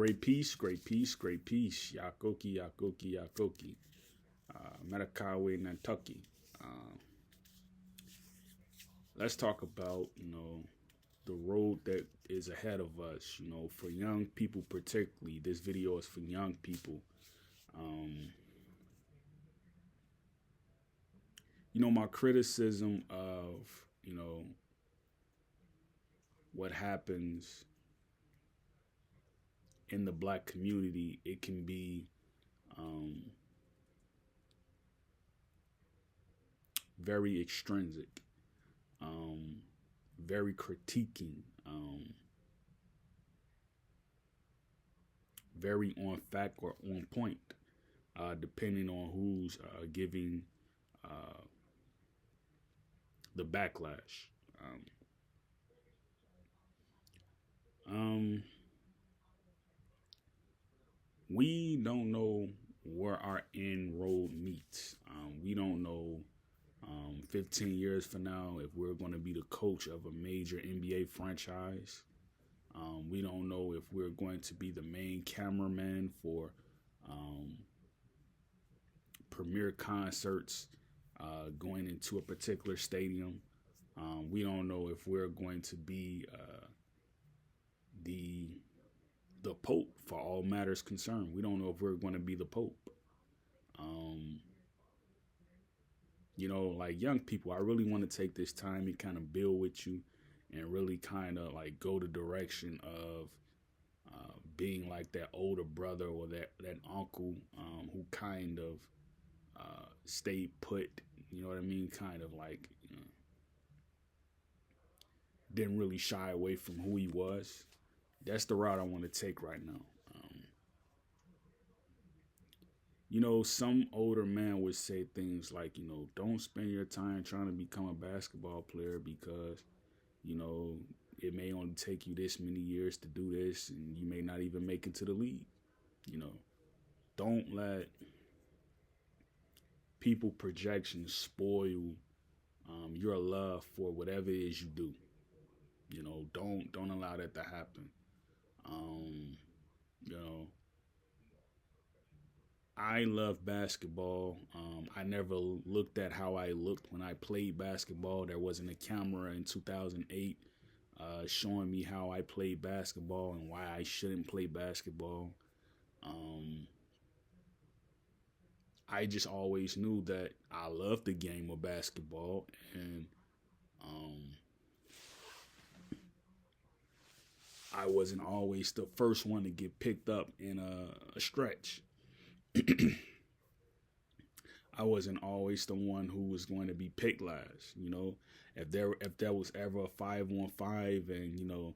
Great peace, great peace, great peace. Yakoki, Yakoki, Yakoki. Metakawe, Nantucky. Uh, let's talk about, the road that is ahead of us, for young people particularly. This video is for young people. Um, my criticism of, what happens in the black community, it can be um, very extrinsic, um, very critiquing, very on fact or on point, depending on who's giving uh, the backlash. Um, um, we don't know where our end road meets. We don't know 15 years from now if we're going to be the coach of a major NBA franchise. We don't know if we're going to be the main cameraman for um, premier concerts going into a particular stadium. We don't know if we're going to be the Pope for all matters concerned. We don't know if we're going to be the Pope. Um, like young people, I really want to take this time and kind of build with you and really kind of like go the direction of being like that older brother or that uncle who kind of stayed put, you know what I mean? Kind of like didn't really shy away from who he was. That's the route I want to take right now. Some older man would say things like, don't spend your time trying to become a basketball player because, you know, it may only take you this many years to do this and you may not even make it to the league. You know, don't let people projections spoil your love for whatever it is you do. Don't allow that to happen. Um, you know, I love basketball. I never looked at how I looked when I played basketball. There wasn't a camera in 2008 showing me how I played basketball and why I shouldn't play basketball. Um, I just always knew that I loved the game of basketball, and um, I wasn't always the first one to get picked up in a stretch. I wasn't always the one who was going to be picked last. If there was ever a 5-on-5 and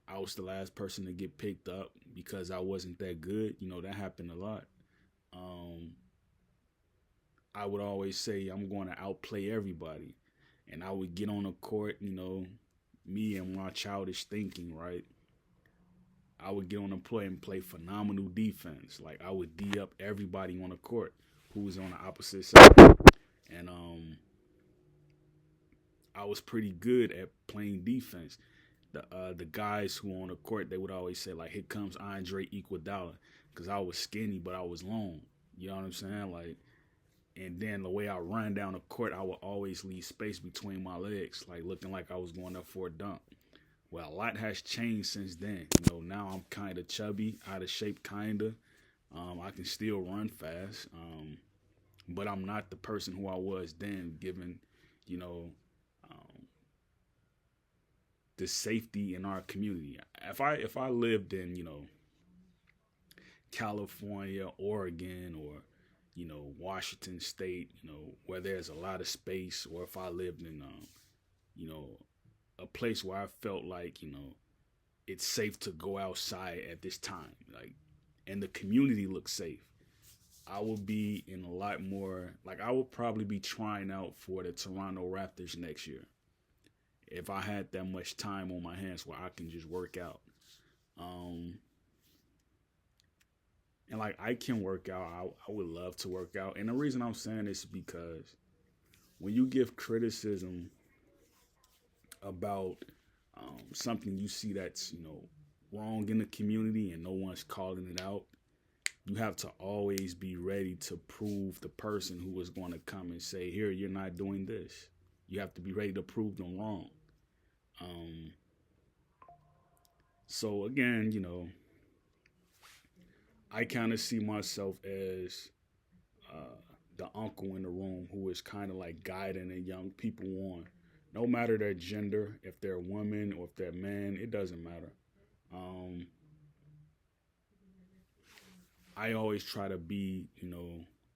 I was the last person to get picked up because I wasn't that good. That happened a lot. Um, I would always say I'm going to outplay everybody, and I would get on the court. Me and my childish thinking, right? I would get on the court and play phenomenal defense. Like I would D up everybody on the court who was on the opposite side, and I was pretty good at playing defense. The guys who were on the court, they would always say like, "Here comes Andre Iguodala," because I was skinny but I was long. You know what I'm saying? Like, and then the way I run down the court, I would always leave space between my legs, like looking like I was going up for a dunk. Well, a lot has changed since then. Now I'm kind of chubby, out of shape, kind of. I can still run fast, but I'm not the person who I was then, given, you know, um, the safety in our community. If I lived in, California, Oregon, or Washington State, where there's a lot of space, or if I lived in, you know, a place where I felt like, it's safe to go outside at this time, like, and the community looks safe, I would be in a lot more, like, I would probably be trying out for the Toronto Raptors next year if I had that much time on my hands where I can just work out. Um, and like I can work out, I would love to work out. And the reason I'm saying this is because when you give criticism about something you see that's wrong in the community and no one's calling it out, you have to always be ready to prove the person who is going to come and say, here, you're not doing this. You have to be ready to prove them wrong. Um, so again, I kind of see myself as the uncle in the room who is kind of like guiding the young people on, no matter their gender, if they're women or if they're men, it doesn't matter. Um, I always try to be,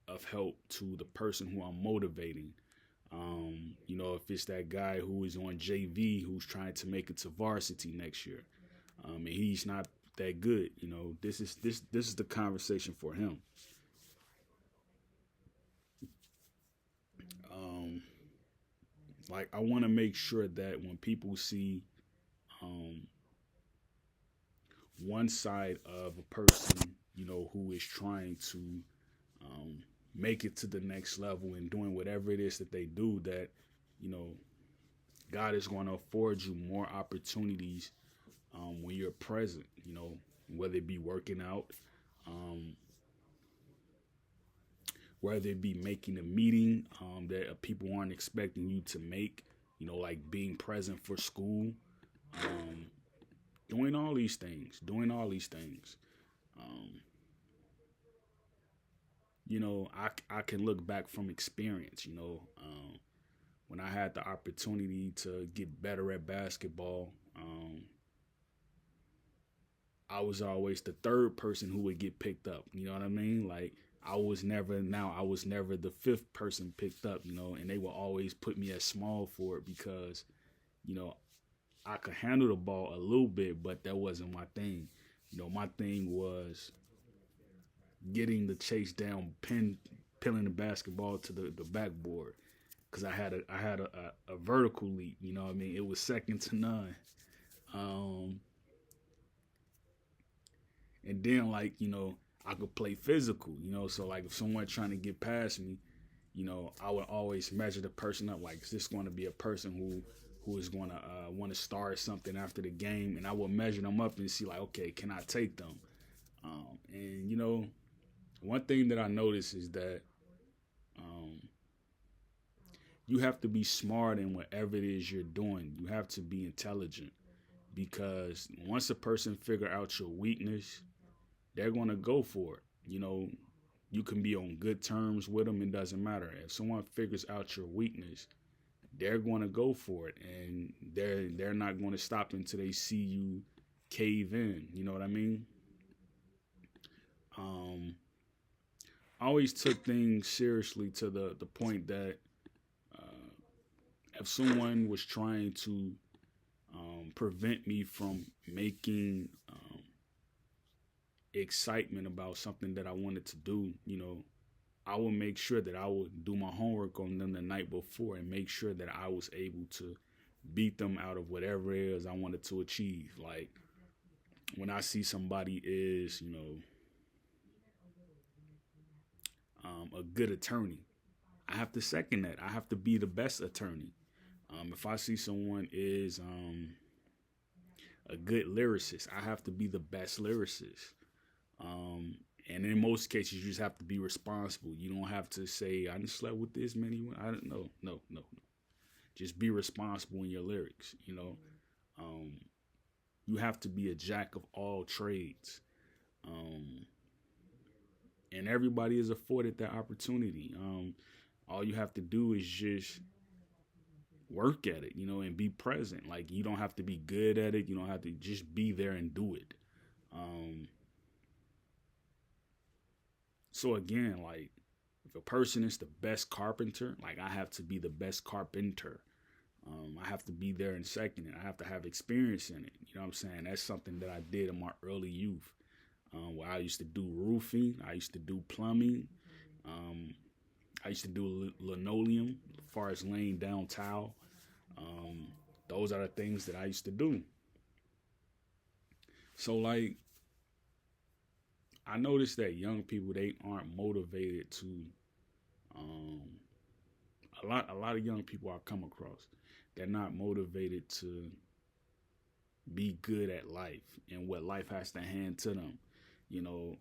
of help to the person who I'm motivating. If it's that guy who is on JV who's trying to make it to varsity next year, and he's not that good, this is the conversation for him. Um, like I want to make sure that when people see um, one side of a person, who is trying to um, make it to the next level and doing whatever it is that they do, that you know God is going to afford you more opportunities when you're present. Whether it be working out, um, whether it be making a meeting that people aren't expecting you to make. Like being present for school, um, doing all these things, Um, I can look back from experience, when I had the opportunity to get better at basketball, I was always the third person who would get picked up. You know what I mean? Like I was never the fifth person picked up, and they will always put me at small forward because, you know, I could handle the ball a little bit, but that wasn't my thing. My thing was getting the chase down, pinning the basketball to the backboard, because I had a vertical leap. You know what I mean? It was second to none. Um, and then I could play physical. So like if someone trying to get past me, I would always measure the person up. Like, is this going to be a person who is going to want to start something after the game? And I would measure them up and see like, okay, can I take them? And one thing that I noticed is that um, you have to be smart in whatever it is you're doing. You have to be intelligent, because once a person figure out your weakness, they're going to go for it. You can be on good terms with them. It doesn't matter. If someone figures out your weakness, they're going to go for it, and they're not going to stop until they see you cave in. You know what I mean? Um, I always took things seriously to the point that if someone was trying to prevent me from making excitement about something that I wanted to do, I would make sure that I would do my homework on them the night before and make sure that I was able to beat them out of whatever it is I wanted to achieve. Like when I see somebody is, a good attorney, I have to second that. I have to be the best attorney. If I see someone is a good lyricist, I have to be the best lyricist. Um, and in most cases, you just have to be responsible. You don't have to say, I didn't slept with this many. I don't know. No. Just be responsible in your lyrics. Um, you have to be a jack of all trades. Um, and everybody is afforded that opportunity. All you have to do is just work at it, and be present. Like you don't have to be good at it. You don't have to just be there and do it. So again, like if a person is the best carpenter, like I have to be the best carpenter. I have to be there in second, and I have to have experience in it. You know what I'm saying? That's something that I did in my early youth, where I used to do roofing, I used to do plumbing, I used to do linoleum, as far as laying down tile. Um, those are the things that I used to do. So like I noticed that young people, they aren't motivated to um, a lot of young people I come across, they're not motivated to be good at life and what life has to hand to them. You know,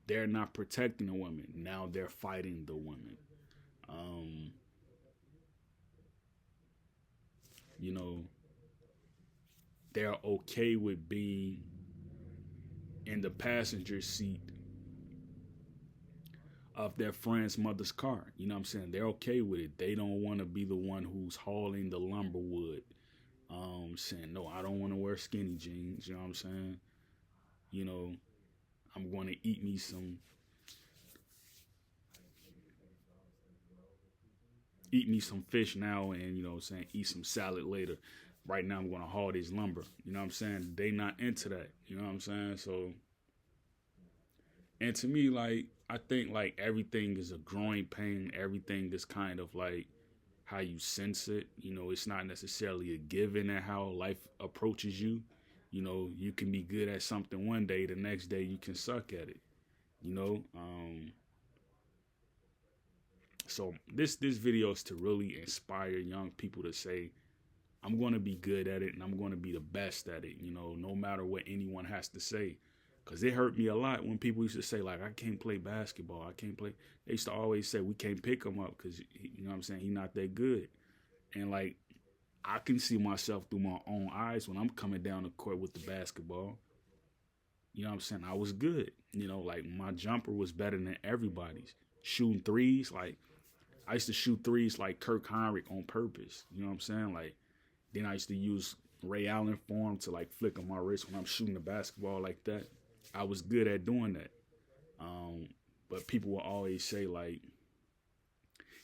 they're not protecting the women. Now they're fighting the women. Um, you know, they're okay with being in the passenger seat of their friend's mother's car. You know what I'm saying? They're okay with it. They don't want to be the one who's hauling the lumber wood. Saying, no, I don't want to wear skinny jeans. You know what I'm saying? You know, I'm going to eat me some fish now and, you know what I'm saying, eat some salad later. Right now I'm going to haul this lumber. You know what I'm saying? They not into that. You know what I'm saying? So, and to me, like, I think like everything is a growing pain. Everything is kind of like how you sense it. You know, it's not necessarily a given at how life approaches you. You know, you can be good at something one day, the next day you can suck at it. You know, so this video is to really inspire young people to say, I'm going to be good at it and I'm going to be the best at it. You know, no matter what anyone has to say. Cause it hurt me a lot when people used to say like, I can't play basketball. I can't play. They used to always say we can't pick him up because you know what I'm saying, he's not that good. And like I can see myself through my own eyes when I'm coming down the court with the basketball. You know what I'm saying? I was good. You know, like my jumper was better than everybody's. Shooting threes, like I used to shoot threes like Kirk Heinrich on purpose. You know what I'm saying? Like then I used to use Ray Allen form to like flick on my wrist when I'm shooting the basketball like that. I was good at doing that. But people will always say like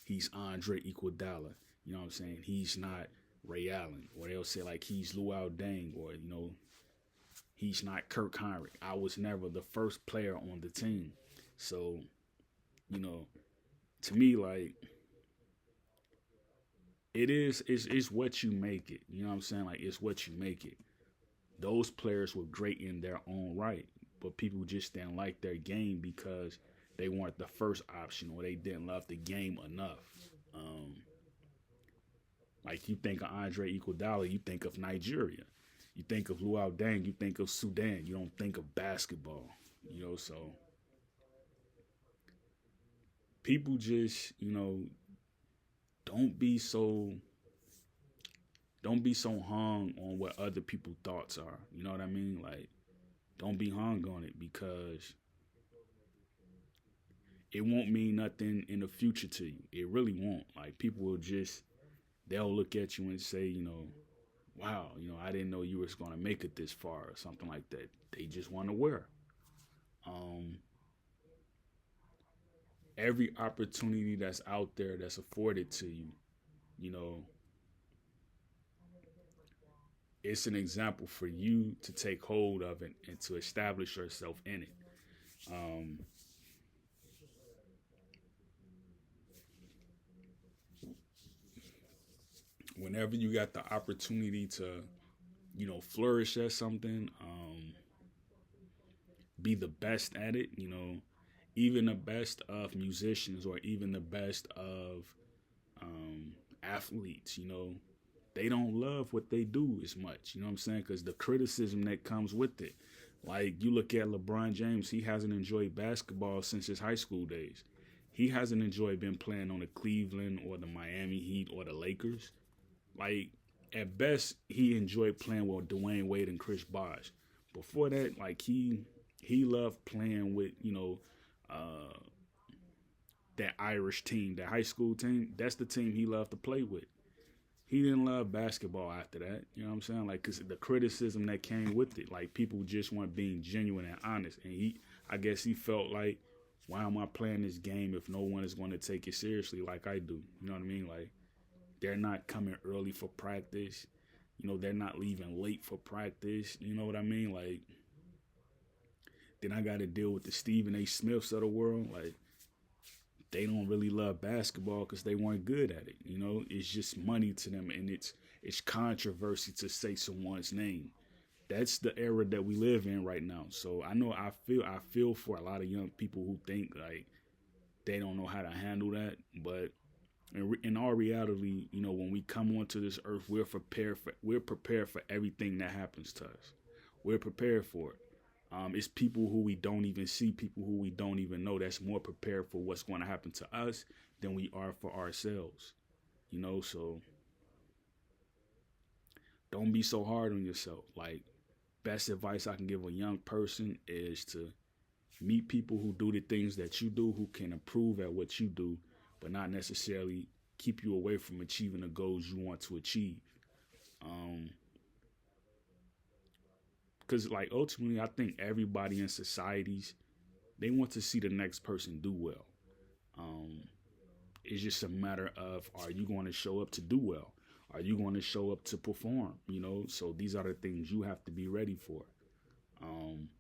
he's Andre Iguodala. You know what I'm saying? He's not Ray Allen. Or they'll say like he's Luau Deng, or you know, he's not Kirk Heinrich. I was never the first player on the team. So, you know, to me, like it's what you make it. You know what I'm saying? Like it's what you make it. Those players were great in their own right, but people just didn't like their game because they weren't the first option or they didn't love the game enough. Um, like you think of Andre Iguodala, you think of Nigeria. You think of Luau Deng, you think of Sudan. You don't think of basketball. You know, so people just, you know, don't be so don't be so hung on what other people's thoughts are. You know what I mean? Like, don't be hung on it because it won't mean nothing in the future to you. It really won't. Like, people will just, they'll look at you and say, you know, wow, you know, I didn't know you was going to make it this far or something like that. They just want to wear. Um, every opportunity that's out there that's afforded to you, you know, it's an example for you to take hold of it and to establish yourself in it. Um, whenever you got the opportunity to, you know, flourish at something, be the best at it, you know, even the best of musicians or even the best of athletes, you know, they don't love what they do as much. You know what I'm saying? Because the criticism that comes with it. Like, you look at LeBron James, he hasn't enjoyed basketball since his high school days. He hasn't enjoyed being playing on the Cleveland or the Miami Heat or the Lakers. Like, at best, he enjoyed playing with Dwayne Wade and Chris Bosh. Before that, like, he loved playing with, you know, that Irish team, that high school team. That's the team he loved to play with. He didn't love basketball after that. You know what I'm saying? Like, cause the criticism that came with it, like people just weren't being genuine and honest. And I guess he felt like, why am I playing this game if no one is going to take it seriously like I do? You know what I mean? Like, they're not coming early for practice. You know, they're not leaving late for practice. You know what I mean? Like, then I got to deal with the Stephen A. Smiths of the world. Like, they don't really love basketball because they weren't good at it. You know, it's just money to them, and it's controversy to say someone's name. That's the era that we live in right now. So I know I feel for a lot of young people who think like they don't know how to handle that, but In our reality, when we come onto this earth, we're prepared for everything that happens to us. We're prepared for it. It's people who we don't even see, people who we don't even know, that's more prepared for what's going to happen to us than we are for ourselves. So don't be so hard on yourself. Like, best advice I can give a young person is to meet people who do the things that you do, who can improve at what you do, but not necessarily keep you away from achieving the goals you want to achieve. Because, like, ultimately, I think everybody in societies, they want to see the next person do well. Um, it's just a matter of, are you going to show up to do well? Are you going to show up to perform? So these are the things you have to be ready for. Um,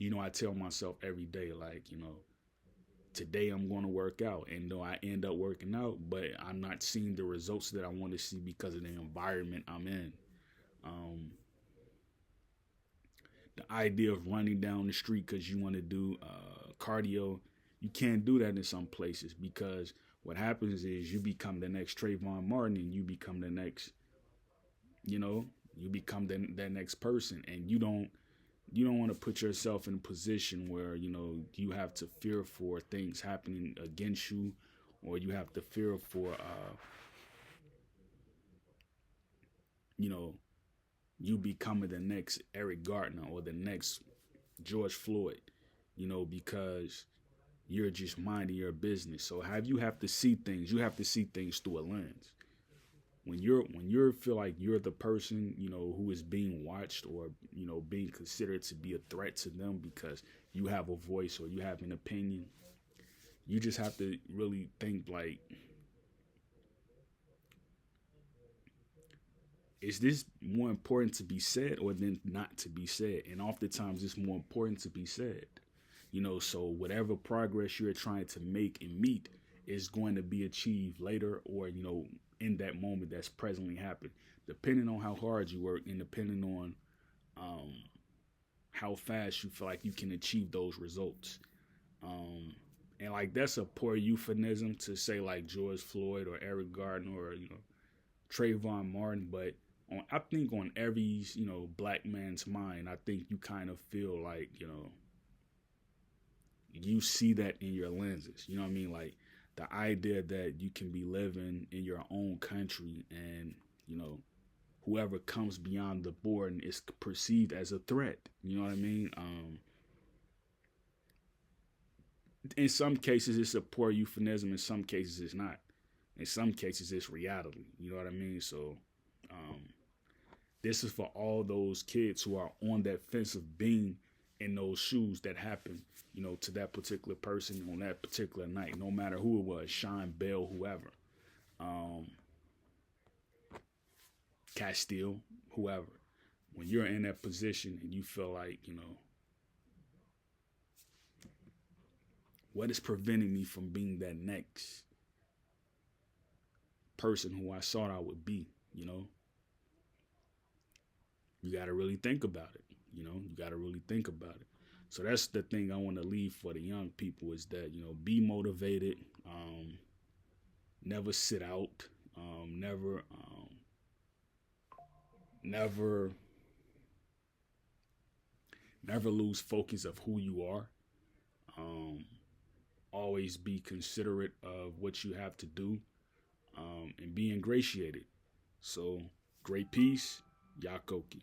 I tell myself every day, like, today I'm going to work out, and though I end up working out, but I'm not seeing the results that I want to see because of the environment I'm in. Um, the idea of running down the street because you want to do cardio, you can't do that in some places, because what happens is you become the next Trayvon Martin, and you know, you become that next person, and you don't want to put yourself in a position where you have to fear for things happening against you, or you have to fear for you know you becoming the next Eric Gardner or the next George Floyd, because you're just minding your business. So you have to see things through a lens. When you feel like you're the person, who is being watched, or being considered to be a threat to them because you have a voice or you have an opinion, you just have to really think, like, is this more important to be said or than not to be said? And oftentimes it's more important to be said. So whatever progress you're trying to make and meet is going to be achieved later, or in that moment that's presently happening, depending on how hard you work, and depending on um, how fast you feel like you can achieve those results. Um, and, like, that's a poor euphemism to say like George Floyd or Eric Gardner or Trayvon Martin, but I think on every black man's mind, I think you kind of feel like you see that in your lenses. You know what I mean? Like, the idea that you can be living in your own country, and whoever comes beyond the border is perceived as a threat. You know what I mean? In some cases it's a poor euphemism, in some cases it's not, in some cases it's reality. You know what I mean? So um, this is for all those kids who are on that fence of being in those shoes that happened, to that particular person on that particular night, no matter who it was, Sean Bell, whoever, um, Castile, whoever. When you're in that position and you feel like, what is preventing me from being that next person who I thought I would be, you got to really think about it. You got to really think about it. So that's the thing I want to leave for the young people, is that, be motivated, never sit out, never never lose focus of who you are. Um, Always be considerate of what you have to do, and be ingratiated. So, great peace, Yakoki.